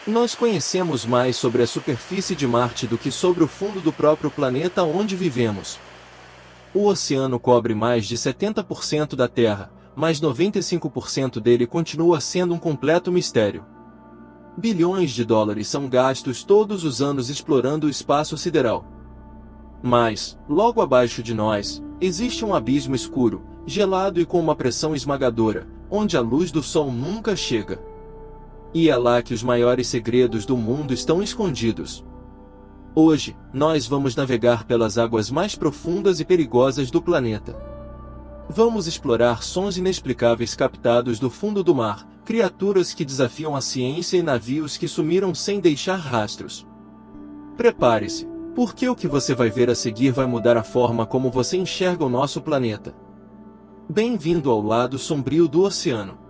Nós conhecemos mais sobre a superfície de Marte do que sobre o fundo do próprio planeta onde vivemos. O oceano cobre mais de 70% da Terra, mas 95% dele continua sendo um completo mistério. Bilhões de dólares são gastos todos os anos explorando o espaço sideral. Mas, logo abaixo de nós, existe um abismo escuro, gelado e com uma pressão esmagadora, onde a luz do Sol nunca chega. E é lá que os maiores segredos do mundo estão escondidos. Hoje, nós vamos navegar pelas águas mais profundas e perigosas do planeta. Vamos explorar sons inexplicáveis captados do fundo do mar, criaturas que desafiam a ciência e navios que sumiram sem deixar rastros. Prepare-se, porque o que você vai ver a seguir vai mudar a forma como você enxerga o nosso planeta. Bem-vindo ao lado sombrio do oceano.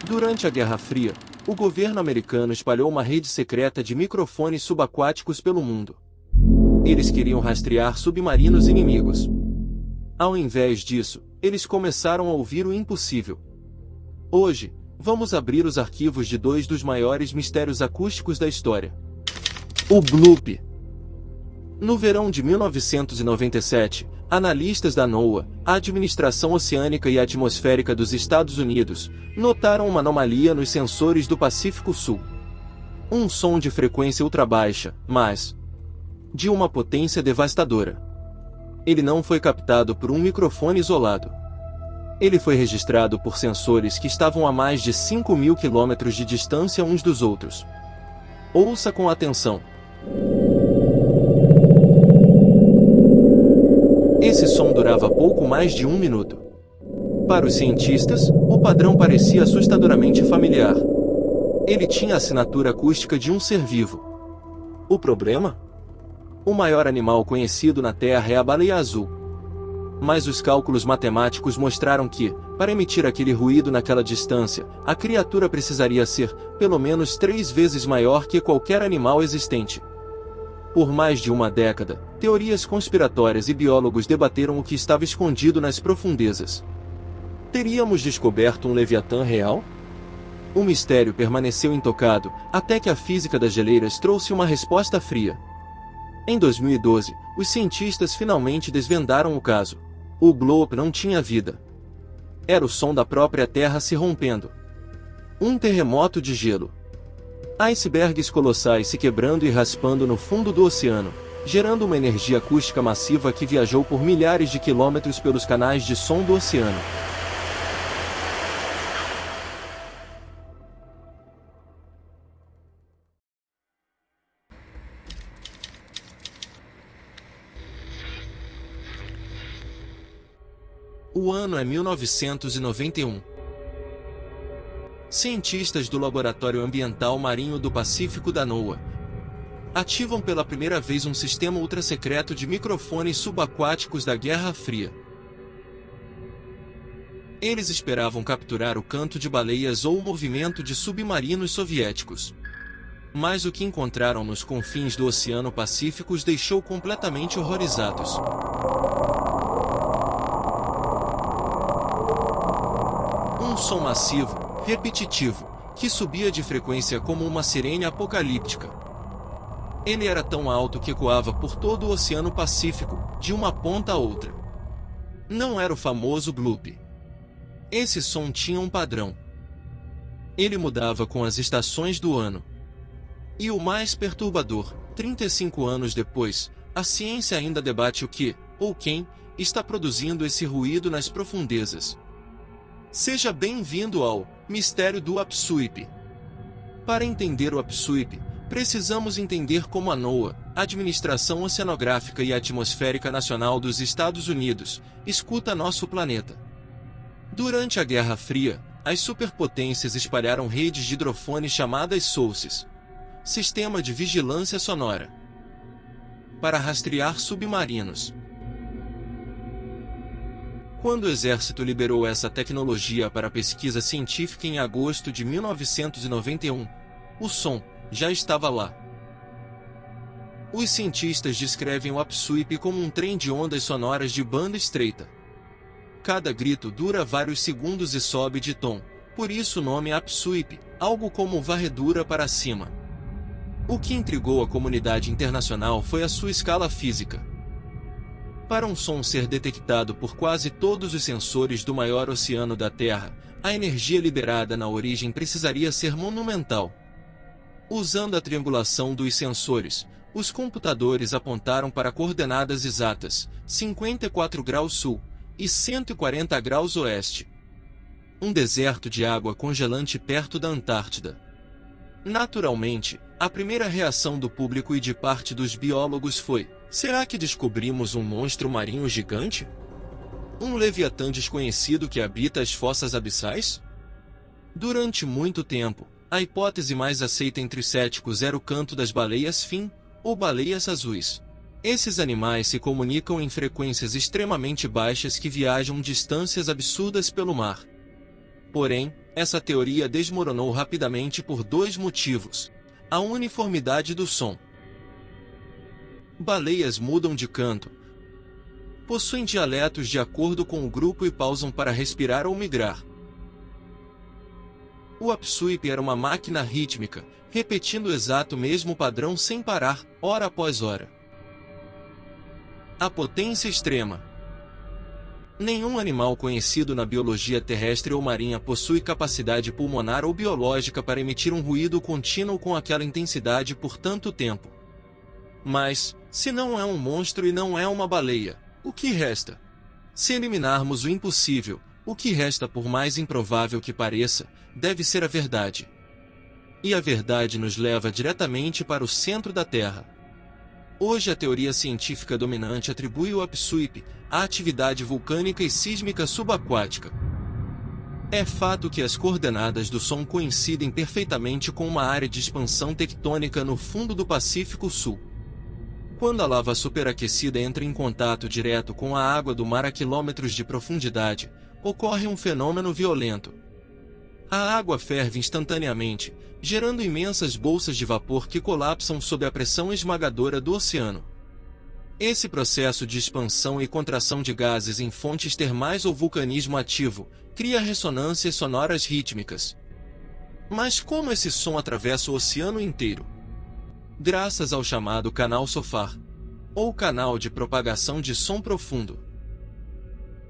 Durante a Guerra Fria, o governo americano espalhou uma rede secreta de microfones subaquáticos pelo mundo. Eles queriam rastrear submarinos inimigos. Ao invés disso, eles começaram a ouvir o impossível. Hoje, vamos abrir os arquivos de dois dos maiores mistérios acústicos da história. O Bloop. No verão de 1997, analistas da NOAA, a Administração Oceânica e Atmosférica dos Estados Unidos, notaram uma anomalia nos sensores do Pacífico Sul. Um som de frequência ultrabaixa, mas de uma potência devastadora. Ele não foi captado por um microfone isolado. Ele foi registrado por sensores que estavam a mais de 5.000 quilômetros de distância uns dos outros. Ouça com atenção. Esse som durava pouco mais de 1 minuto. Para os cientistas, o padrão parecia assustadoramente familiar. Ele tinha a assinatura acústica de um ser vivo. O problema? O maior animal conhecido na Terra é a baleia azul. Mas os cálculos matemáticos mostraram que, para emitir aquele ruído naquela distância, a criatura precisaria ser, pelo menos 3 vezes maior que qualquer animal existente. Por mais de uma década, teorias conspiratórias e biólogos debateram o que estava escondido nas profundezas. Teríamos descoberto um Leviatã real? O mistério permaneceu intocado, até que a física das geleiras trouxe uma resposta fria. Em 2012, os cientistas finalmente desvendaram o caso. O Bloop não tinha vida. Era o som da própria Terra se rompendo. Um terremoto de gelo. Icebergs colossais se quebrando e raspando no fundo do oceano, gerando uma energia acústica massiva que viajou por milhares de quilômetros pelos canais de som do oceano. O ano é 1991. Cientistas do Laboratório Ambiental Marinho do Pacífico da NOAA ativam pela primeira vez um sistema ultrassecreto de microfones subaquáticos da Guerra Fria. Eles esperavam capturar o canto de baleias ou o movimento de submarinos soviéticos. Mas o que encontraram nos confins do Oceano Pacífico os deixou completamente horrorizados. Um som massivo, repetitivo, que subia de frequência como uma sirene apocalíptica. Ele era tão alto que ecoava por todo o Oceano Pacífico, de uma ponta a outra. Não era o famoso bloop. Esse som tinha um padrão. Ele mudava com as estações do ano. E o mais perturbador, 35 anos depois, a ciência ainda debate o que, ou quem, está produzindo esse ruído nas profundezas. Seja bem-vindo ao Mistério do Upsweep. Para entender o Upsweep, precisamos entender como a NOAA, Administração Oceanográfica e Atmosférica Nacional dos Estados Unidos, escuta nosso planeta. Durante a Guerra Fria, as superpotências espalharam redes de hidrofones chamadas SOCs, Sistema de Vigilância Sonora, para rastrear submarinos. Quando o Exército liberou essa tecnologia para pesquisa científica em agosto de 1991, o som já estava lá. Os cientistas descrevem o upsweep como um trem de ondas sonoras de banda estreita. Cada grito dura vários segundos e sobe de tom, por isso o nome upsweep, algo como varredura para cima. O que intrigou a comunidade internacional foi a sua escala física. Para um som ser detectado por quase todos os sensores do maior oceano da Terra, a energia liberada na origem precisaria ser monumental. Usando a triangulação dos sensores, os computadores apontaram para coordenadas exatas, 54 graus sul e 140 graus oeste. Um deserto de água congelante perto da Antártida. Naturalmente, a primeira reação do público e de parte dos biólogos foi: será que descobrimos um monstro marinho gigante? Um leviatã desconhecido que habita as fossas abissais? Durante muito tempo, a hipótese mais aceita entre os céticos era o canto das baleias fin, ou baleias azuis. Esses animais se comunicam em frequências extremamente baixas que viajam distâncias absurdas pelo mar. Porém, essa teoria desmoronou rapidamente por dois motivos: a uniformidade do som. Baleias mudam de canto, possuem dialetos de acordo com o grupo e pausam para respirar ou migrar. O upsweep era uma máquina rítmica, repetindo o exato mesmo padrão sem parar, hora após hora. A potência extrema. Nenhum animal conhecido na biologia terrestre ou marinha possui capacidade pulmonar ou biológica para emitir um ruído contínuo com aquela intensidade por tanto tempo. Mas, se não é um monstro e não é uma baleia, o que resta? Se eliminarmos o impossível, o que resta, por mais improvável que pareça, deve ser a verdade. E a verdade nos leva diretamente para o centro da Terra. Hoje a teoria científica dominante atribui o upsweep à atividade vulcânica e sísmica subaquática. É fato que as coordenadas do som coincidem perfeitamente com uma área de expansão tectônica no fundo do Pacífico Sul. Quando a lava superaquecida entra em contato direto com a água do mar a quilômetros de profundidade, ocorre um fenômeno violento. A água ferve instantaneamente, gerando imensas bolsas de vapor que colapsam sob a pressão esmagadora do oceano. Esse processo de expansão e contração de gases em fontes termais ou vulcanismo ativo cria ressonâncias sonoras rítmicas. Mas como esse som atravessa o oceano inteiro? Graças ao chamado canal SOFAR, ou canal de propagação de som profundo.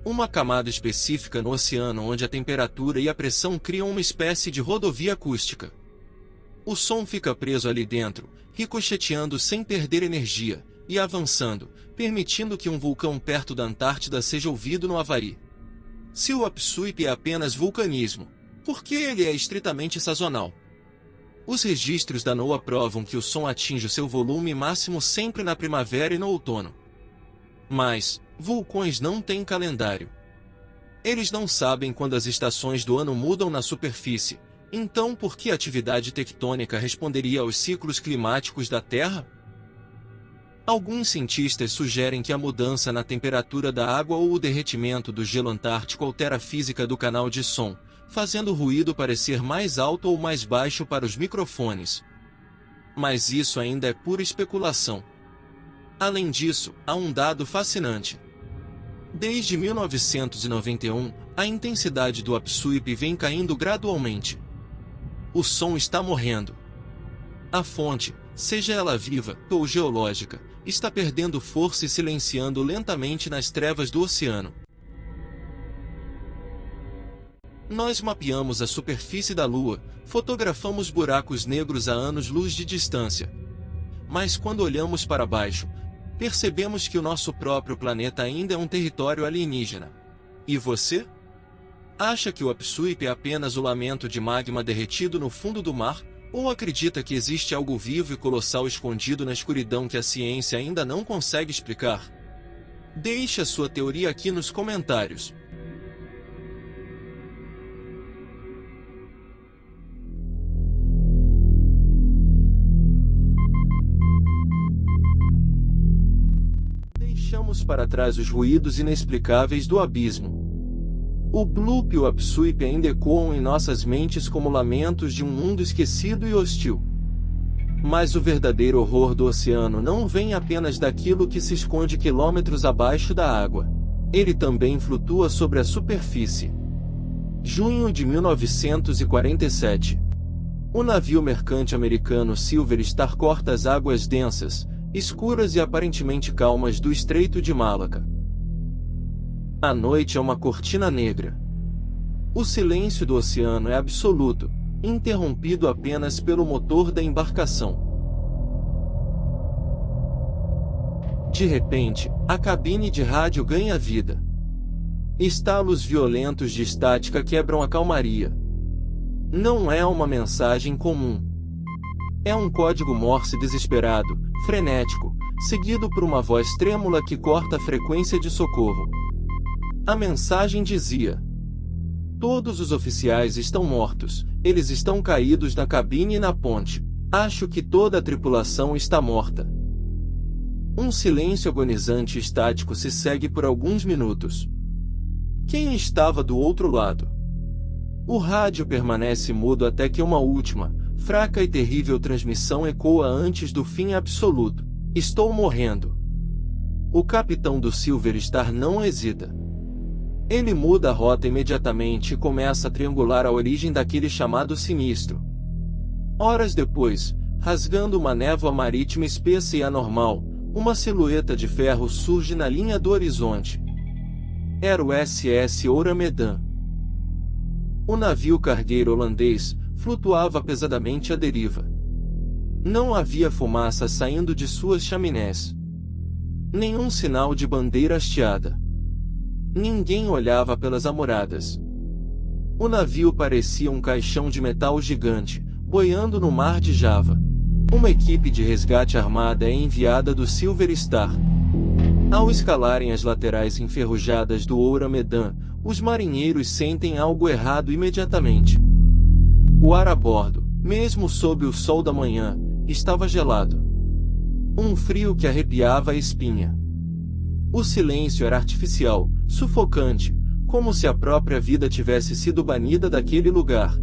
Uma camada específica no oceano onde a temperatura e a pressão criam uma espécie de rodovia acústica. O som fica preso ali dentro, ricocheteando sem perder energia, e avançando, permitindo que um vulcão perto da Antártida seja ouvido no Havaí. Se o upsweep é apenas vulcanismo, por que ele é estritamente sazonal? Os registros da NOAA provam que o som atinge o seu volume máximo sempre na primavera e no outono. Mas, vulcões não têm calendário. Eles não sabem quando as estações do ano mudam na superfície, então por que a atividade tectônica responderia aos ciclos climáticos da Terra? Alguns cientistas sugerem que a mudança na temperatura da água ou o derretimento do gelo antártico altera a física do canal de som, fazendo o ruído parecer mais alto ou mais baixo para os microfones. Mas isso ainda é pura especulação. Além disso, há um dado fascinante. Desde 1991, a intensidade do upsweep vem caindo gradualmente. O som está morrendo. A fonte, seja ela viva ou geológica, está perdendo força e silenciando lentamente nas trevas do oceano. Nós mapeamos a superfície da Lua, fotografamos buracos negros a anos-luz de distância. Mas quando olhamos para baixo, percebemos que o nosso próprio planeta ainda é um território alienígena. E você? Acha que o upsweep é apenas o lamento de magma derretido no fundo do mar? Ou acredita que existe algo vivo e colossal escondido na escuridão que a ciência ainda não consegue explicar? Deixe a sua teoria aqui nos comentários. Deixamos para trás os ruídos inexplicáveis do abismo. O bloop e o upsweep ainda ecoam em nossas mentes como lamentos de um mundo esquecido e hostil. Mas o verdadeiro horror do oceano não vem apenas daquilo que se esconde quilômetros abaixo da água. Ele também flutua sobre a superfície. Junho de 1947. O navio mercante americano Silver Star corta as águas densas, escuras e aparentemente calmas do Estreito de Malaca. A noite é uma cortina negra. O silêncio do oceano é absoluto, interrompido apenas pelo motor da embarcação. De repente, a cabine de rádio ganha vida. Estalos violentos de estática quebram a calmaria. Não é uma mensagem comum. É um código Morse desesperado, frenético, seguido por uma voz trêmula que corta a frequência de socorro. A mensagem dizia: todos os oficiais estão mortos, eles estão caídos na cabine e na ponte. Acho que toda a tripulação está morta. Um silêncio agonizante e estático se segue por alguns minutos. Quem estava do outro lado? O rádio permanece mudo até que uma última, fraca e terrível transmissão ecoa antes do fim absoluto. Estou morrendo. O capitão do Silver Star não hesita. Ele muda a rota imediatamente e começa a triangular a origem daquele chamado sinistro. Horas depois, rasgando uma névoa marítima espessa e anormal, uma silhueta de ferro surge na linha do horizonte. Era o SS Oura Medan. O navio cargueiro holandês flutuava pesadamente à deriva. Não havia fumaça saindo de suas chaminés. Nenhum sinal de bandeira hasteada. Ninguém olhava pelas amoradas. O navio parecia um caixão de metal gigante, boiando no mar de Java. Uma equipe de resgate armada é enviada do Silver Star. Ao escalarem as laterais enferrujadas do Oura Medan, os marinheiros sentem algo errado imediatamente. O ar a bordo, mesmo sob o sol da manhã, estava gelado. Um frio que arrepiava a espinha. O silêncio era artificial, sufocante, como se a própria vida tivesse sido banida daquele lugar.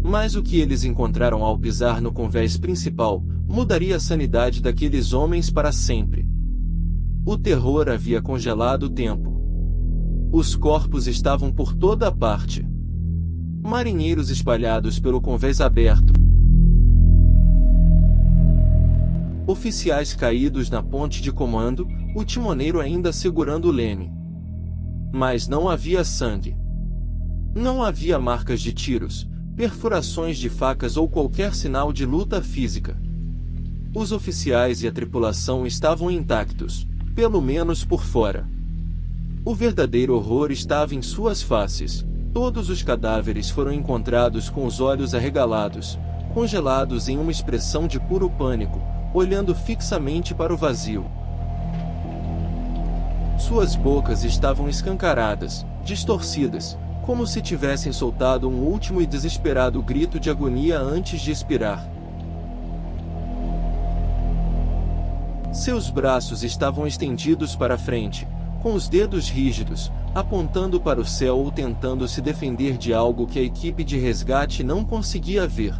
Mas o que eles encontraram ao pisar no convés principal mudaria a sanidade daqueles homens para sempre. O terror havia congelado o tempo. Os corpos estavam por toda a parte. Marinheiros espalhados pelo convés aberto. Oficiais caídos na ponte de comando, o timoneiro ainda segurando o leme. Mas não havia sangue. Não havia marcas de tiros, perfurações de facas ou qualquer sinal de luta física. Os oficiais e a tripulação estavam intactos, pelo menos por fora. O verdadeiro horror estava em suas faces. Todos os cadáveres foram encontrados com os olhos arregalados, congelados em uma expressão de puro pânico, olhando fixamente para o vazio. Suas bocas estavam escancaradas, distorcidas, como se tivessem soltado um último e desesperado grito de agonia antes de expirar. Seus braços estavam estendidos para frente, com os dedos rígidos, apontando para o céu ou tentando se defender de algo que a equipe de resgate não conseguia ver.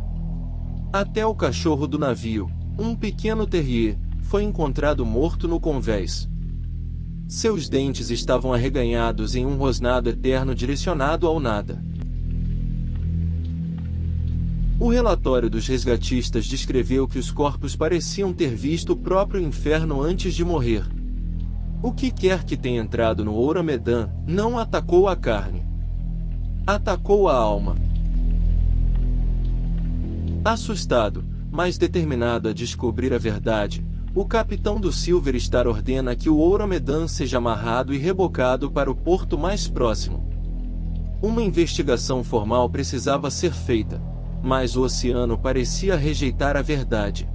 Até o cachorro do navio, um pequeno terrier, foi encontrado morto no convés. Seus dentes estavam arreganhados em um rosnado eterno direcionado ao nada. O relatório dos resgatistas descreveu que os corpos pareciam ter visto o próprio inferno antes de morrer. O que quer que tenha entrado no Oura Medan não atacou a carne. Atacou a alma. Assustado, mas determinado a descobrir a verdade, o capitão do Silver Star ordena que o Oura Medan seja amarrado e rebocado para o porto mais próximo. Uma investigação formal precisava ser feita, mas o oceano parecia rejeitar a verdade.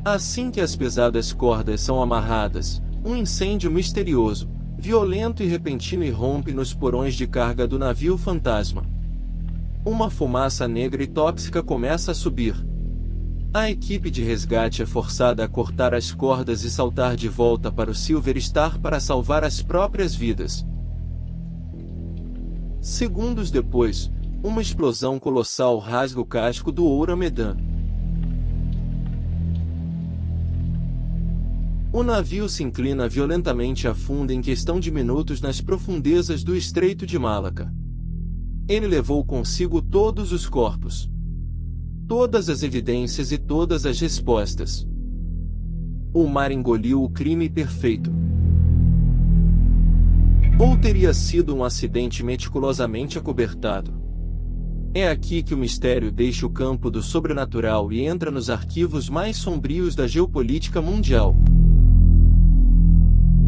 Assim que as pesadas cordas são amarradas, um incêndio misterioso, violento e repentino irrompe nos porões de carga do navio fantasma. Uma fumaça negra e tóxica começa a subir. A equipe de resgate é forçada a cortar as cordas e saltar de volta para o Silver Star para salvar as próprias vidas. Segundos depois, uma explosão colossal rasga o casco do Oura Medan. O navio se inclina violentamente e afunda em questão de minutos nas profundezas do Estreito de Malaca. Ele levou consigo todos os corpos, todas as evidências e todas as respostas. O mar engoliu o crime perfeito. Ou teria sido um acidente meticulosamente acobertado? É aqui que o mistério deixa o campo do sobrenatural e entra nos arquivos mais sombrios da geopolítica mundial.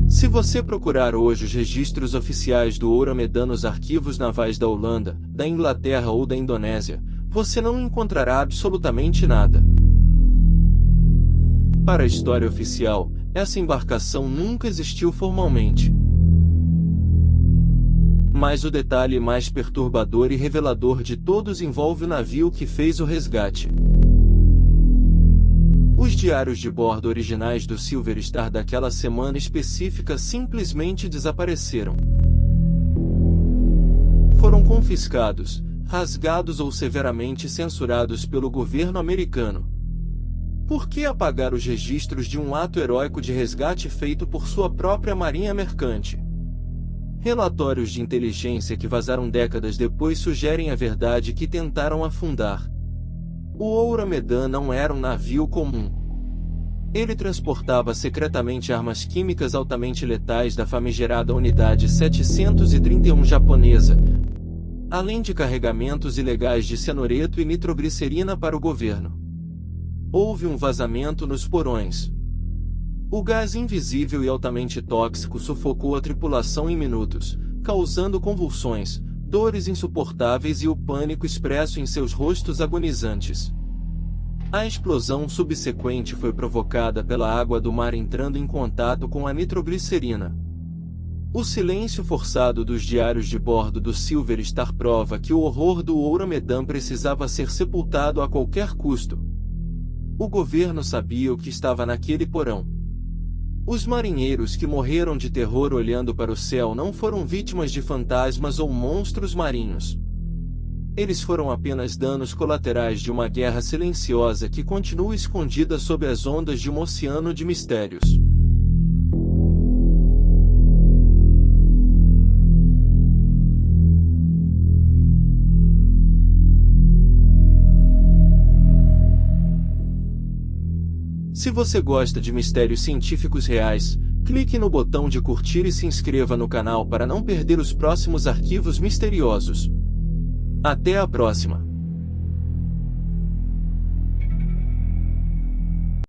Se você procurar hoje os registros oficiais do Ouro-Medã nos arquivos navais da Holanda, da Inglaterra ou da Indonésia, você não encontrará absolutamente nada. Para a história oficial, essa embarcação nunca existiu formalmente. Mas o detalhe mais perturbador e revelador de todos envolve o navio que fez o resgate. Os diários de bordo originais do Silver Star daquela semana específica simplesmente desapareceram. Foram confiscados, rasgados ou severamente censurados pelo governo americano. Por que apagar os registros de um ato heróico de resgate feito por sua própria marinha mercante? Relatórios de inteligência que vazaram décadas depois sugerem a verdade que tentaram afundar. O Ouro-Medã não era um navio comum. Ele transportava secretamente armas químicas altamente letais da famigerada Unidade 731 japonesa, além de carregamentos ilegais de cianureto e nitroglicerina para o governo. Houve um vazamento nos porões. O gás invisível e altamente tóxico sufocou a tripulação em minutos, causando convulsões, dores insuportáveis e o pânico expresso em seus rostos agonizantes. A explosão subsequente foi provocada pela água do mar entrando em contato com a nitroglicerina. O silêncio forçado dos diários de bordo do Silver Star prova que o horror do Ouro-Medã precisava ser sepultado a qualquer custo. O governo sabia o que estava naquele porão. Os marinheiros que morreram de terror olhando para o céu não foram vítimas de fantasmas ou monstros marinhos. Eles foram apenas danos colaterais de uma guerra silenciosa que continua escondida sob as ondas de um oceano de mistérios. Se você gosta de mistérios científicos reais, clique no botão de curtir e se inscreva no canal para não perder os próximos arquivos misteriosos. Até a próxima!